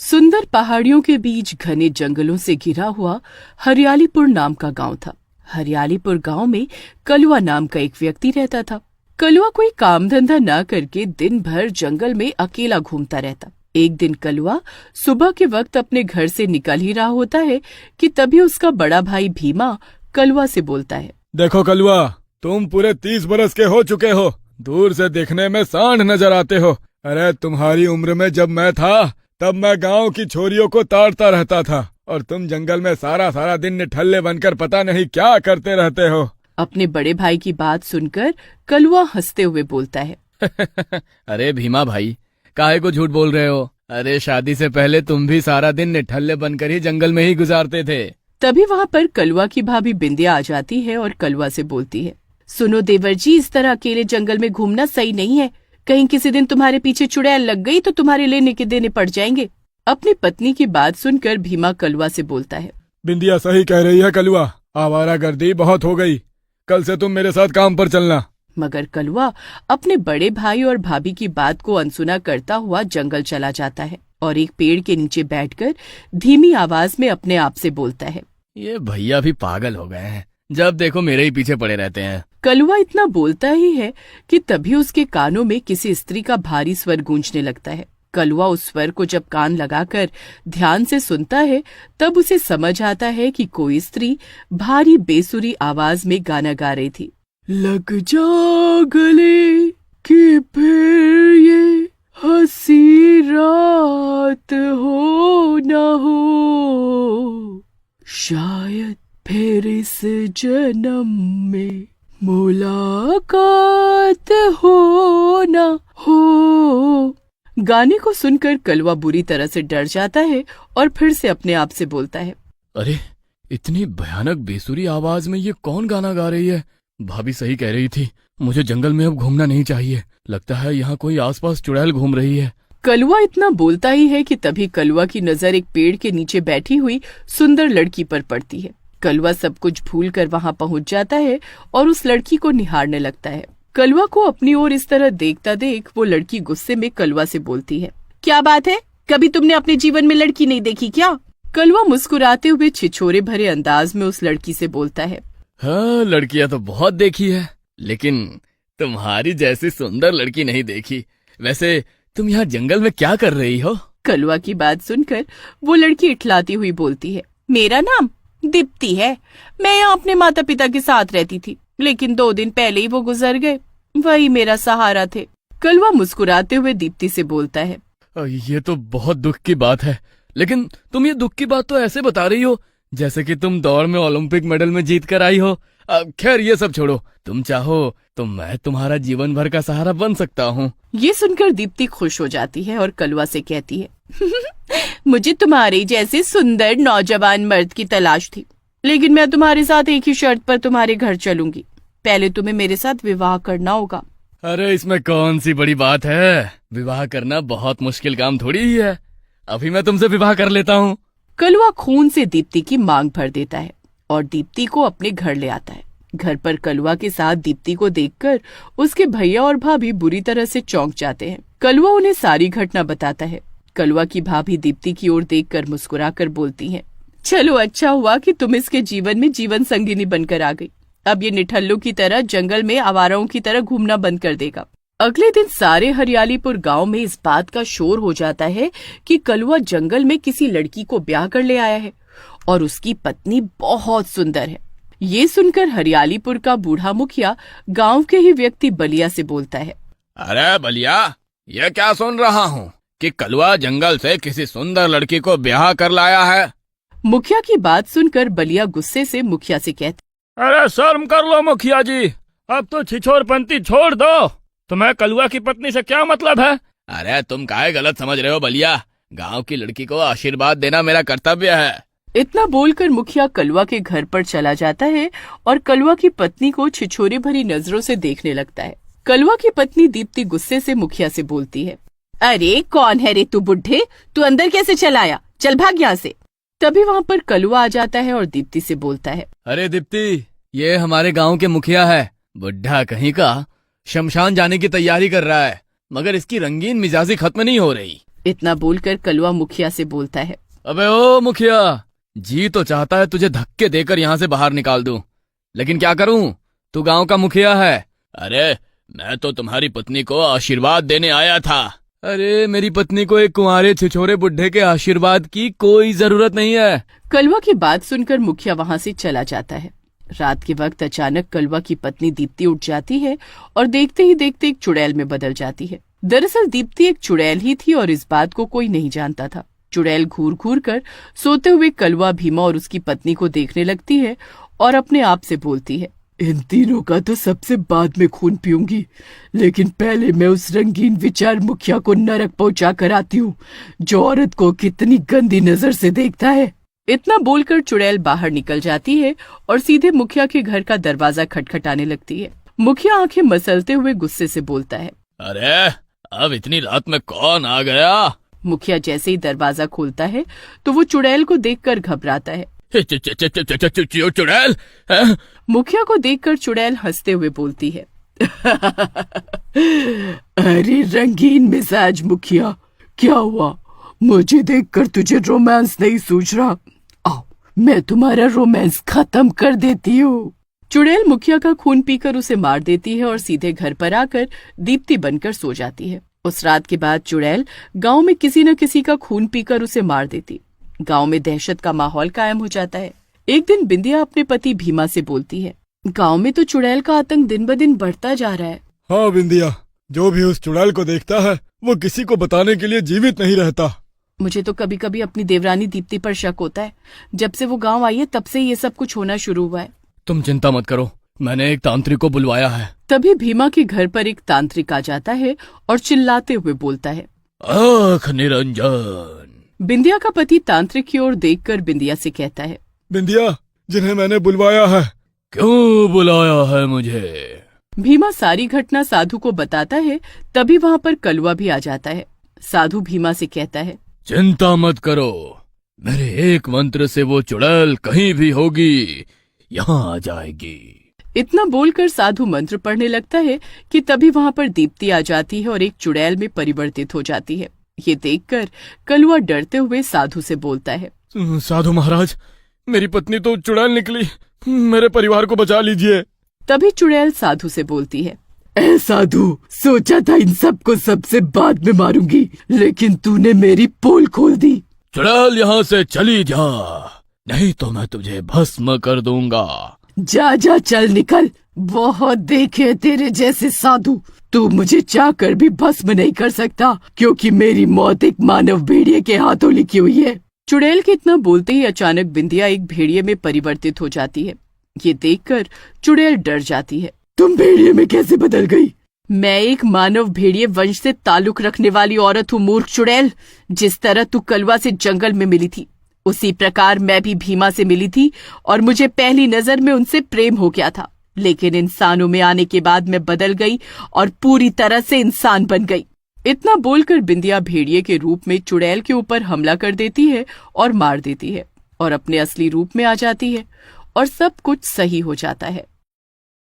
सुंदर पहाड़ियों के बीच घने जंगलों से घिरा हुआ हरियालीपुर नाम का गांव था। हरियालीपुर गांव में कलुआ नाम का एक व्यक्ति रहता था। कलुआ कोई काम धंधा न करके दिन भर जंगल में अकेला घूमता रहता। एक दिन कलुआ सुबह के वक्त अपने घर से निकल ही रहा होता है कि तभी उसका बड़ा भाई भीमा कलुआ से बोलता है, देखो कलुआ, तुम पूरे 30 बरस के हो चुके हो। दूर से दिखने में सांड नजर आते हो। अरे तुम्हारी उम्र में जब मैं था तब मैं गांव की छोरियों को ताड़ता रहता था और तुम जंगल में सारा सारा दिन निठल्ले बनकर पता नहीं क्या करते रहते हो। अपने बड़े भाई की बात सुनकर कलुआ हंसते हुए बोलता है, अरे भीमा भाई, काहे को झूठ बोल रहे हो? अरे शादी से पहले तुम भी सारा दिन निठल्ले बनकर ही जंगल में ही गुजारते थे। तभी वहाँ पर कलुआ की भाभी बिंदिया आ जाती है और कलुआ से बोलती है, सुनो देवर जी, इस तरह अकेले जंगल में घूमना सही नहीं है। कहीं किसी दिन तुम्हारे पीछे चुड़ैल लग गई तो तुम्हारे लेने के देने पड़ जाएंगे। अपनी पत्नी की बात सुनकर भीमा कलुआ से बोलता है, बिंदिया सही कह रही है कलुआ, आवारागर्दी बहुत हो गई। कल से तुम मेरे साथ काम पर चलना। मगर कलुआ अपने बड़े भाई और भाभी की बात को अनसुना करता हुआ जंगल चला जाता है और एक पेड़ के नीचे बैठकर धीमी आवाज में अपने आप से बोलता है, ये भैया भी पागल हो गए हैं, जब देखो मेरे ही पीछे पड़े रहते हैं। कलुआ इतना बोलता ही है कि तभी उसके कानों में किसी स्त्री का भारी स्वर गूंजने लगता है। कलुआ उस स्वर को जब कान लगाकर ध्यान से सुनता है तब उसे समझ आता है कि कोई स्त्री भारी बेसुरी आवाज में गाना गा रही थी। लग जा गले कि फिर ये हंसी रात हो न हो, शायद फिर इस जन्म में मुलाकात हो न हो। गाने को सुनकर कलुआ बुरी तरह से डर जाता है और फिर से अपने आप से बोलता है, अरे इतनी भयानक बेसुरी आवाज में ये कौन गाना गा रही है? भाभी सही कह रही थी, मुझे जंगल में अब घूमना नहीं चाहिए। लगता है यहाँ कोई आसपास चुड़ैल घूम रही है। कलुआ इतना बोलता ही है कि तभी कलुआ की नजर एक पेड़ के नीचे बैठी हुई सुंदर लड़की पर पड़ती है। कलुआ सब कुछ भूलकर वहां पहुंच जाता है और उस लड़की को निहारने लगता है। कलुआ को अपनी ओर इस तरह देखता देख वो लड़की गुस्से में कलुआ से बोलती है, क्या बात है, कभी तुमने अपने जीवन में लड़की नहीं देखी क्या? कलुआ मुस्कुराते हुए छिछोरे भरे अंदाज में उस लड़की से बोलता है, हाँ, लड़कियां तो बहुत देखी है, लेकिन तुम्हारी जैसी सुंदर लड़की नहीं देखी। वैसे तुम यहाँ जंगल में क्या कर रही हो? कलुआ की बात सुनकर वो लड़की इठलाती हुई बोलती है, मेरा नाम दीप्ति है। मैं यहाँ अपने माता पिता के साथ रहती थी, लेकिन 2 दिन पहले ही वो गुजर गए। वही मेरा सहारा थे। कलुआ मुस्कुराते हुए दीप्ति से बोलता है, ये तो बहुत दुख की बात है, लेकिन तुम ये दुख की बात तो ऐसे बता रही हो जैसे कि तुम दौड़ में ओलंपिक मेडल में जीत कर आई हो। खैर ये सब छोड़ो, तुम चाहो तो मैं तुम्हारा जीवन भर का सहारा बन सकता हूँ। ये सुनकर दीप्ति खुश हो जाती है और कलुआ से कहती है, मुझे तुम्हारे जैसे सुंदर नौजवान मर्द की तलाश थी, लेकिन मैं तुम्हारे साथ एक ही शर्त पर तुम्हारे घर चलूंगी। पहले तुम्हें मेरे साथ विवाह करना होगा। अरे इसमें कौन सी बड़ी बात है, विवाह करना बहुत मुश्किल काम थोड़ी ही है। अभी मैं तुमसे विवाह कर लेता हूँ। कलुआ खून से दीप्ति की मांग भर देता है और दीप्ति को अपने घर ले आता है। घर पर कलुआ के साथ दीप्ति को देखकर उसके भैया और भाभी बुरी तरह से चौंक जाते हैं। कलुआ उन्हें सारी घटना बताता है। कलुआ की भाभी दीप्ति की ओर देखकर मुस्कुराकर बोलती हैं, चलो अच्छा हुआ कि तुम इसके जीवन में जीवन संगिनी बनकर आ गई। अब ये निठल्लों की तरह जंगल में आवाराओं की तरह घूमना बंद कर देगा। अगले दिन सारे हरियालीपुर गांव में इस बात का शोर हो जाता है कि कलुआ जंगल में किसी लड़की को ब्याह कर ले आया है और उसकी पत्नी बहुत सुंदर है। ये सुनकर हरियालीपुर का बूढ़ा मुखिया गांव के ही व्यक्ति बलिया से बोलता है, अरे बलिया, ये क्या सुन रहा हूँ कि कलुआ जंगल से किसी सुंदर लड़की को ब्याह कर लाया है? मुखिया की बात सुनकर बलिया गुस्से से मुखिया से कहता, अरे शर्म कर लो मुखिया जी, अब तो छिछोरपंती छोड़ दो। तुम्हें कलुआ की पत्नी से क्या मतलब है? अरे तुम काहे गलत समझ रहे हो बलिया, गांव की लड़की को आशीर्वाद देना मेरा कर्तव्य है। इतना बोलकर मुखिया कलुआ के घर पर चला जाता है और कलुआ की पत्नी को छिछोरे भरी नजरों से देखने लगता है। कलुआ की पत्नी दीप्ति गुस्से से मुखिया से बोलती है, अरे कौन है रे तू बुढ़े, तू अंदर कैसे चला आया? चल भाग यहाँ से। तभी वहाँ पर कलुआ आ जाता है और दीप्ति से बोलता है, अरे दीप्ति, ये हमारे गांव के मुखिया है। बुढ़ा कहीं का शमशान जाने की तैयारी कर रहा है, मगर इसकी रंगीन मिजाजी खत्म नहीं हो रही। इतना बोलकर कलवा मुखिया से बोलता है। अबे ओ मुखिया, जी तो चाहता है तुझे धक्के देकर यहाँ से बाहर निकाल दूं, लेकिन क्या करूं, तू गांव का मुखिया है। अरे मैं तो तुम्हारी पत्नी को आशीर्वाद देने आया था। अरे मेरी पत्नी को एक कुंवारे छिछोरे बुढ़े के आशीर्वाद की कोई जरूरत नहीं है। कलवा की बात सुनकर मुखिया वहाँ से चला जाता है। रात के वक्त अचानक कलवा की पत्नी दीप्ति उठ जाती है और देखते ही देखते एक चुड़ैल में बदल जाती है। दरअसल दीप्ति एक चुड़ैल ही थी और इस बात को कोई नहीं जानता था। चुड़ैल घूर घूर कर सोते हुए कलवा, भीमा और उसकी पत्नी को देखने लगती है और अपने आप से बोलती है, इन तीनों का तो सबसे बाद में खून पीऊंगी, लेकिन पहले मैं उस रंगीन विचार मुखिया को नरक पहुंचा कर आती हूँ, जो औरत को कितनी गंदी नजर से देखता है। इतना बोलकर चुड़ैल बाहर निकल जाती है और सीधे मुखिया के घर का दरवाजा खटखटाने लगती है। मुखिया आंखें मसलते हुए गुस्से से बोलता है, अरे अब इतनी रात में कौन आ गया? मुखिया जैसे ही दरवाजा खोलता है तो वो चुड़ैल को देखकर घबराता है। चुड़ैल? हैं? मुखिया को देखकर चुड़ैल हंसते हुए बोलती है, अरे रंगीन मिजाज मुखिया, क्या हुआ? मुझे देखकर तुझे रोमांस नहीं सूझ रहा? आओ मैं तुम्हारा रोमांस खत्म कर देती हूँ। चुड़ैल मुखिया का खून पीकर उसे मार देती है और सीधे घर पर आकर दीप्ति बनकर सो जाती है। उस रात के बाद चुड़ैल गांव में किसी न किसी का खून पीकर उसे मार देती। गांव में दहशत का माहौल कायम हो जाता है। एक दिन बिंदिया अपने पति भीमा से बोलती है, गांव में तो चुड़ैल का आतंक दिन ब दिन बढ़ता जा रहा है। हाँ बिंदिया, जो भी उस चुड़ैल को देखता है वो किसी को बताने के लिए जीवित नहीं रहता। मुझे तो कभी कभी अपनी देवरानी दीप्ति पर शक होता है। जब से वो गांव आई है तब से ये सब कुछ होना शुरू हुआ है। तुम चिंता मत करो, मैंने एक तांत्रिक को बुलवाया है। तभी भीमा के घर पर एक तांत्रिक आ जाता है और चिल्लाते हुए बोलता है, आँख निरंजन। बिंदिया का पति तांत्रिक की ओर देखकर बिंदिया से कहता है, बिंदिया, जिन्हें मैंने बुलवाया है। क्यों बुलाया है मुझे? भीमा सारी घटना साधु को बताता है। तभी वहाँ पर कलवा भी आ जाता है। साधु भीमा से कहता है, चिंता मत करो, मेरे एक मंत्र से वो चुड़ैल कहीं भी होगी यहाँ आ जाएगी। इतना बोलकर साधु मंत्र पढ़ने लगता है कि तभी वहाँ पर दीप्ति आ जाती है और एक चुड़ैल में परिवर्तित हो जाती है। ये देखकर कलवा डरते हुए साधु से बोलता है, साधु महाराज, मेरी पत्नी तो चुड़ैल निकली, मेरे परिवार को बचा लीजिए। तभी चुड़ैल साधु से बोलती है, ए साधु, सोचा था इन सबको सबसे बाद में मारूंगी, लेकिन तूने मेरी पोल खोल दी। चुड़ैल यहाँ से चली जा, नहीं तो मैं तुझे भस्म कर दूंगा। जा जा चल निकल, बहुत देखे तेरे जैसे साधु। तू मुझे चाहकर भी भस्म नहीं कर सकता, क्योंकि मेरी मौत एक मानव भेड़िए के हाथों लिखी हुई है। चुड़ैल के इतना बोलते ही अचानक बिंदिया एक भेड़िए में परिवर्तित हो जाती है। ये देखकर चुड़ैल डर जाती है। तुम भेड़िए में कैसे बदल गई? मैं एक मानव भेड़िए वंश से ताल्लुक रखने वाली औरत हूँ, मूर्ख चुड़ैल। जिस तरह तू कलवा से जंगल में मिली थी, उसी प्रकार मैं भी भीमा से मिली थी और मुझे पहली नजर में उनसे प्रेम हो गया था। लेकिन इंसानों में आने के बाद मैं बदल गई और पूरी तरह से इंसान बन गई। इतना बोलकर बिंदिया भेड़िए के रूप में चुड़ैल के ऊपर हमला कर देती है और मार देती है और अपने असली रूप में आ जाती है और सब कुछ सही हो जाता है।